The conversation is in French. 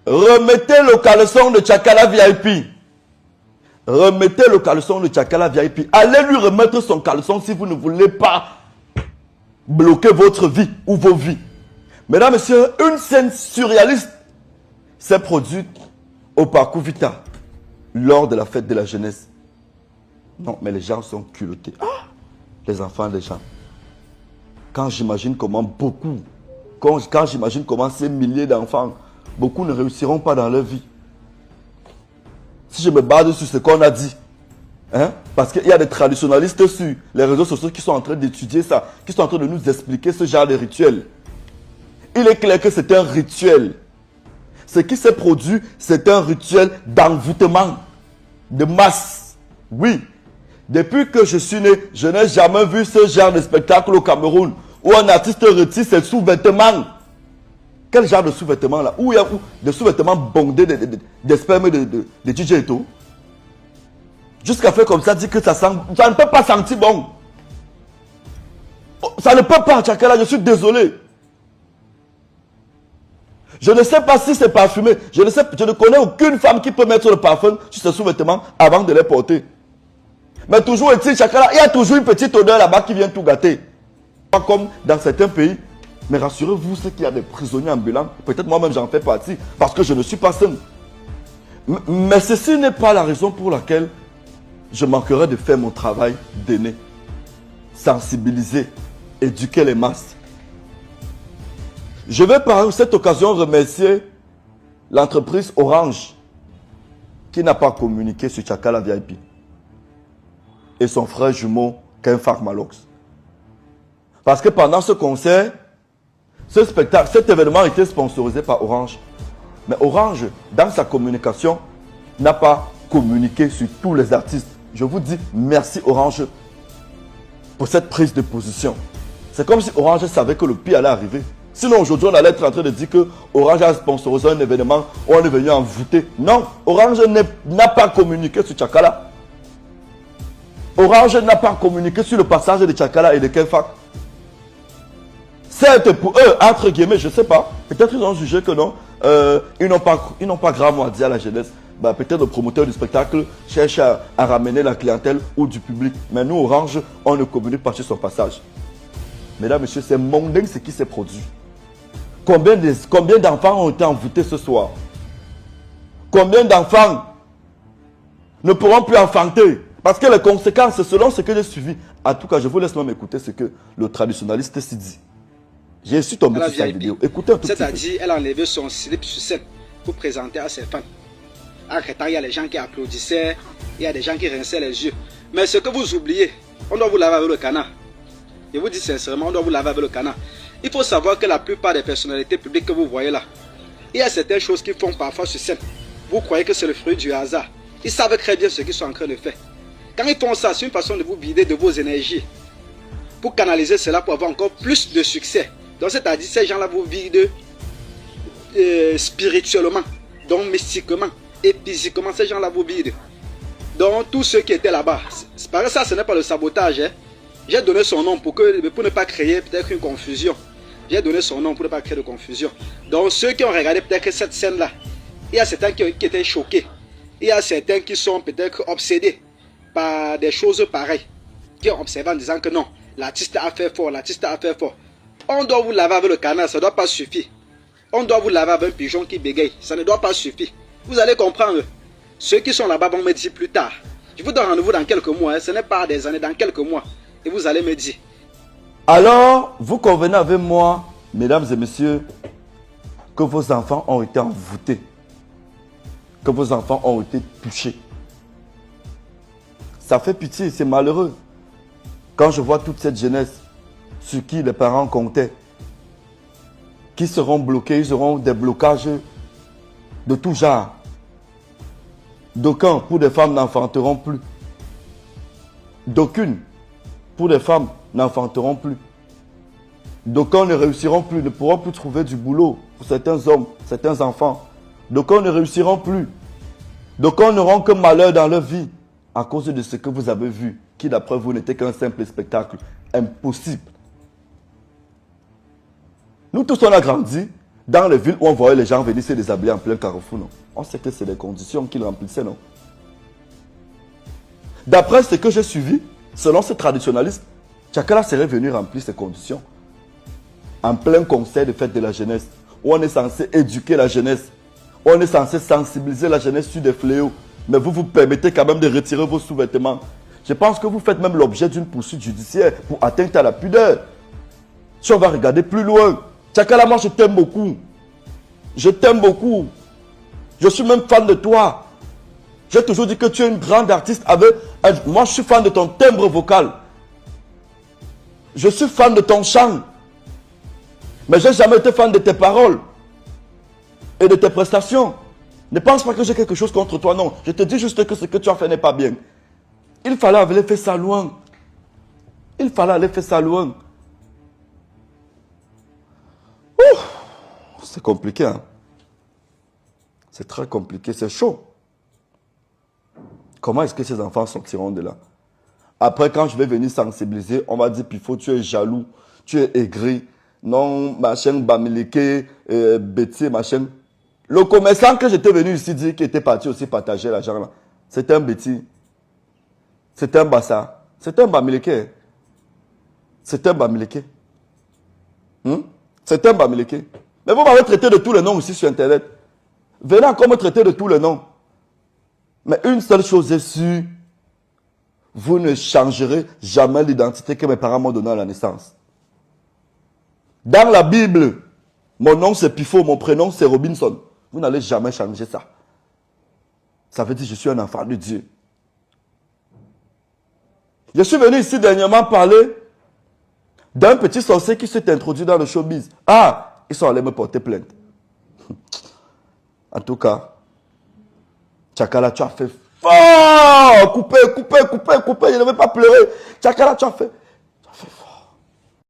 Remettez le caleçon de Tchakala VIP. Remettez le caleçon de Tchakala VIP. Allez lui remettre son caleçon si vous ne voulez pas bloquer votre vie ou vos vies. Mesdames, messieurs, une scène surréaliste s'est produite au Parcours Vita lors de la fête de la jeunesse. Non, mais les gens sont culottés. Ah, les enfants des gens. Quand j'imagine comment beaucoup, quand j'imagine comment ces milliers d'enfants, beaucoup ne réussiront pas dans leur vie. Si je me base sur ce qu'on a dit, hein, parce qu'il y a des traditionnalistes sur les réseaux sociaux qui sont en train d'étudier ça, qui sont en train de nous expliquer ce genre de rituel. Il est clair que c'est un rituel. Ce qui s'est produit, c'est un rituel d'envoûtement, de masse. Oui. Depuis que je suis né, je n'ai jamais vu ce genre de spectacle au Cameroun où un artiste retire ses sous-vêtements. Quel genre de sous-vêtements là? Où il y a des sous-vêtements bondés des spermes de DJ et tout. Jusqu'à faire comme ça, dit que ça sent. Ça ne peut pas sentir bon. Ça ne peut pas, Tchakala, je suis désolé. Je ne sais pas si c'est parfumé. Je ne connais aucune femme qui peut mettre le parfum sur ses sous-vêtements avant de les porter. Mais toujours est-il, Tchakala, il y a toujours une petite odeur là-bas qui vient tout gâter. Pas comme dans certains pays. Mais rassurez-vous, ceux qui ont des prisonniers ambulants, peut-être moi-même j'en fais partie, parce que je ne suis pas seul. Mais ceci n'est pas la raison pour laquelle je manquerai de faire mon travail d'aîné. Sensibiliser, éduquer les masses. Je vais par cette occasion remercier l'entreprise Orange qui n'a pas communiqué sur Tchakala VIP et son frère jumeau Ken Pharmalox. Parce que pendant ce concert, ce spectacle, cet événement a été sponsorisé par Orange. Mais Orange, dans sa communication, n'a pas communiqué sur tous les artistes. Je vous dis merci Orange pour cette prise de position. C'est comme si Orange savait que le pire allait arriver. Sinon aujourd'hui on allait être en train de dire que Orange a sponsorisé un événement où on est venu envoûter. Non, Orange n'a pas communiqué sur Tchakala. Orange n'a pas communiqué sur le passage de Tchakala et de Kenfak. Certes, pour eux, entre guillemets, je ne sais pas, peut-être ils ont jugé que non, ils n'ont pas grand mot à dire à la jeunesse. Bah, peut-être le promoteur du spectacle cherche à ramener la clientèle ou du public. Mais nous, Orange, on ne communique pas sur son passage. Mesdames, messieurs, c'est mondain ce qui s'est produit. Combien d'enfants ont été envoûtés ce soir? Combien d'enfants ne pourront plus enfanter? Parce que les conséquences, selon ce que j'ai suivi, en tout cas, je vous laisse même écouter ce que le traditionnaliste s'y dit. J'ai su tomber sur sa vidéo. Écoutez un tout petit peu. C'est-à-dire, elle a enlevé son slip sur scène pour présenter à ses fans. En temps, il y a les gens qui applaudissaient, il y a des gens qui rinçaient les yeux. Mais ce que vous oubliez, on doit vous laver avec le canard. Je vous dis sincèrement, on doit vous laver avec le canard. Il faut savoir que la plupart des personnalités publiques que vous voyez là, il y a certaines choses qu'ils font parfois sur scène. Vous croyez que c'est le fruit du hasard. Ils savent très bien ce qu'ils sont en train de faire. Quand ils font ça, c'est une façon de vous vider de vos énergies. Pour canaliser cela pour avoir encore plus de succès. Donc c'est-à-dire ces gens-là vous vident spirituellement, donc mystiquement et physiquement, ces gens-là vous vident. Donc tous ceux qui étaient là-bas, par ça ce n'est pas le sabotage. Hein. J'ai donné son nom pour ne pas créer peut-être une confusion. J'ai donné son nom pour ne pas créer de confusion. Donc ceux qui ont regardé peut-être cette scène-là, il y a certains qui étaient choqués. Il y a certains qui sont peut-être obsédés par des choses pareilles. Qui ont observé en disant que non, l'artiste a fait fort, l'artiste a fait fort. On doit vous laver avec le canard, ça ne doit pas suffire. On doit vous laver avec un pigeon qui bégaye, ça ne doit pas suffire. Vous allez comprendre. Ceux qui sont là-bas vont me dire plus tard. Je vous donne rendez-vous dans quelques mois, hein. Ce n'est pas des années, dans quelques mois. Et vous allez me dire. Alors, vous convenez avec moi, mesdames et messieurs, que vos enfants ont été envoûtés. Que vos enfants ont été touchés. Ça fait pitié, c'est malheureux. Quand je vois toute cette jeunesse sur qui les parents comptaient, qui seront bloqués, ils auront des blocages de tout genre. D'aucuns, pour des femmes, n'enfanteront plus. D'aucunes, pour des femmes, n'enfanteront plus. D'aucuns ne réussiront plus, ne pourront plus trouver du boulot pour certains hommes, certains enfants. D'aucuns ne réussiront plus. D'aucuns n'auront que malheur dans leur vie à cause de ce que vous avez vu, qui d'après vous n'était qu'un simple spectacle. Impossible. Nous tous on a grandi Dans les villes où on voyait les gens venir se déshabiller en plein carrefour, non. On sait que c'est les conditions qu'ils remplissaient, non. D'après ce que j'ai suivi, selon ces traditionnalistes, Tchakala serait venu remplir ces conditions. En plein conseil de fête de la jeunesse, où on est censé éduquer la jeunesse, où on est censé sensibiliser la jeunesse sur des fléaux. Mais vous vous permettez quand même de retirer vos sous-vêtements. Je pense que vous faites même l'objet d'une poursuite judiciaire pour atteinte à la pudeur. Si on va regarder plus loin, Tchakala, moi je t'aime beaucoup. Je t'aime beaucoup. Je suis même fan de toi. J'ai toujours dit que tu es une grande artiste avec... Moi je suis fan de ton timbre vocal. Je suis fan de ton chant. Mais je n'ai jamais été fan de tes paroles et de tes prestations. Ne pense pas que j'ai quelque chose contre toi, non. Je te dis juste que ce que tu as fait n'est pas bien. Il fallait aller faire ça loin. Il fallait aller faire ça loin. C'est compliqué, hein. C'est très compliqué, c'est chaud. Comment est-ce que ces enfants sortiront de là? Après, quand je vais venir sensibiliser, on va dire, Pifo, tu es jaloux, tu es aigri. Non, machin, Bamileke, Betty, machin. Le commerçant que j'étais venu ici dire qu'il était parti aussi partager l'argent là, c'était un Betty. C'était un Bassa. C'était un Bamileke. C'était un Bamileke. C'était un Bamileke. Mais vous m'avez traité de tous les noms aussi sur Internet. Venez encore me traiter de tous les noms. Mais une seule chose est sûre, vous ne changerez jamais l'identité que mes parents m'ont donnée à la naissance. Dans la Bible, mon nom c'est Pifo, mon prénom c'est Robinson. Vous n'allez jamais changer ça. Ça veut dire que je suis un enfant de Dieu. Je suis venu ici dernièrement parler d'un petit sorcier qui s'est introduit dans le showbiz. Ah, ils sont allés me porter plainte. En tout cas, Tchakala, tu as fait fort. Coupez, je ne vais pas pleurer. Tchakala, tu as fait.